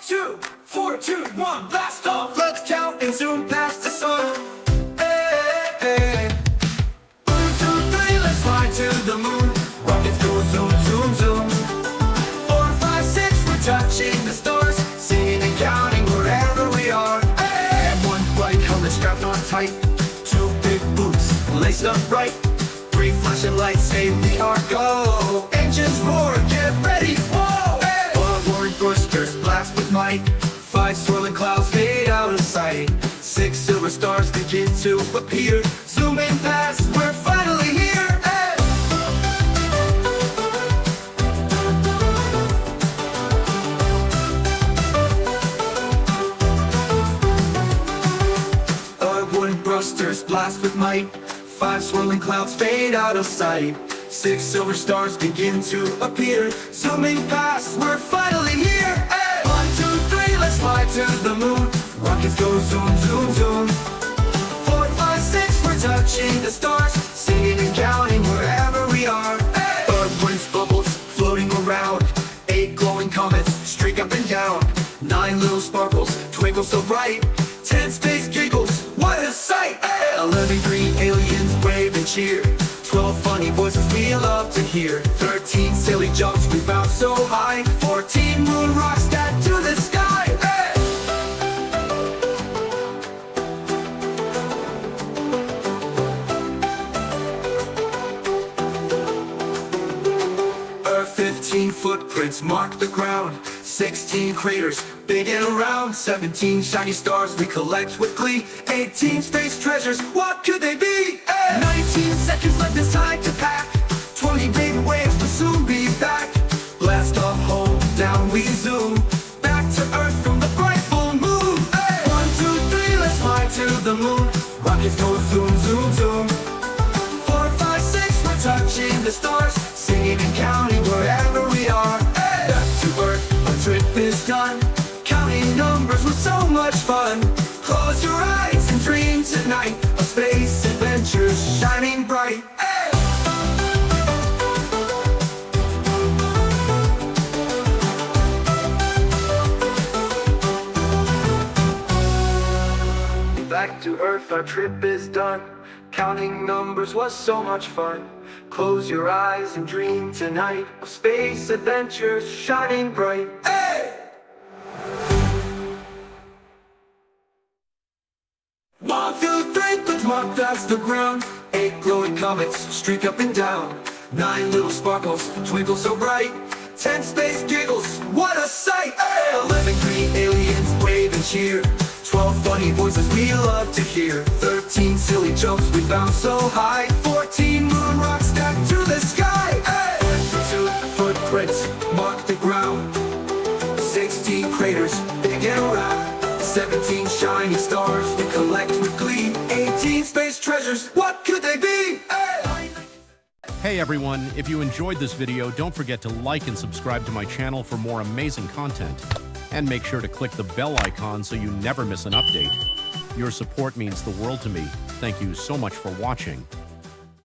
2, 4, 2, 1, blast off. Let's count and zoom past the sun. Hey, hey. 1, 2, 3, let's fly to the moon. Rockets go zoom, zoom, zoom. 4, 5, 6, we're touching the stars, singing and counting wherever we are. Hey. And 1 bright helmet strapped on tight. 2 big boots laced up right. 3 flashing lights, here we are, go. Engines roar, get ready, whoa. Hey. 4 roaring thrusters blast with might. 5 swirling clouds fade out of sight. 6 silver stars begin to appear. Zooming past, we're finally here. Hey. Wooden thrusters blast with might. 5 swirling clouds fade out of sight. 6 silver stars begin to appear. Zooming past, we're finally here. Hey! 1, 2, 3, let's fly to the moon. Rockets go zoom, zoom, zoom. 4, 5, 6, we're touching the stars, singing and counting wherever we are. Hey! Earth winds bubbles floating around. 8 glowing comets streak up and down. 9 little sparkles twinkle so bright. 10 space giggles, what a sight! Hey! 11 green aliens wave and cheer. 12 funny voices we love to hear. 13 silly jumps we bounce so high. 14 moon rocks that to the sky. Hey! Earth 15 footprints mark the ground. 16 craters big and round. 17 shiny stars we collect with glee. 18 space treasures, what could they be? Hey! 19 seconds left, it's time to pack. 20 big waves will soon be back. Blast off home, down we zoom. Back to Earth from the bright full moon. Hey! 1, 2, 3, let's fly to the moon. Rockets go zoom, zoom, zoom. 4, 5, 6, we're touching the stars, singing and counting wherever we are. Hey! Back to Earth, our trip is done. Counting numbers was so much fun. Close your eyes and dream tonight of space adventures shining bright. Hey! Back to Earth, our trip is done. Counting numbers was so much fun. Close your eyes and dream tonight of space adventures shining bright. Hey! 1, 2, 3, let's mark past the ground. 8 glowing comets streak up and down. 9 little sparkles twinkle so bright. 10 space giggles, what a sight! Hey! 11 green aliens wave and cheer. 12 funny voices we love to hear. 13 silly jumps we bounce so high. 14 moon rocks stacked to the sky. Hey! 22 footprints mark the ground. 16 craters big and round. 17 shiny stars we collect with glee. 18 space treasures, what could they be? Hey! Hey everyone, if you enjoyed this video, don't forget to like and subscribe to my channel for more amazing content. And make sure to click the bell icon so you never miss an update. Your support means the world to me. Thank you so much for watching.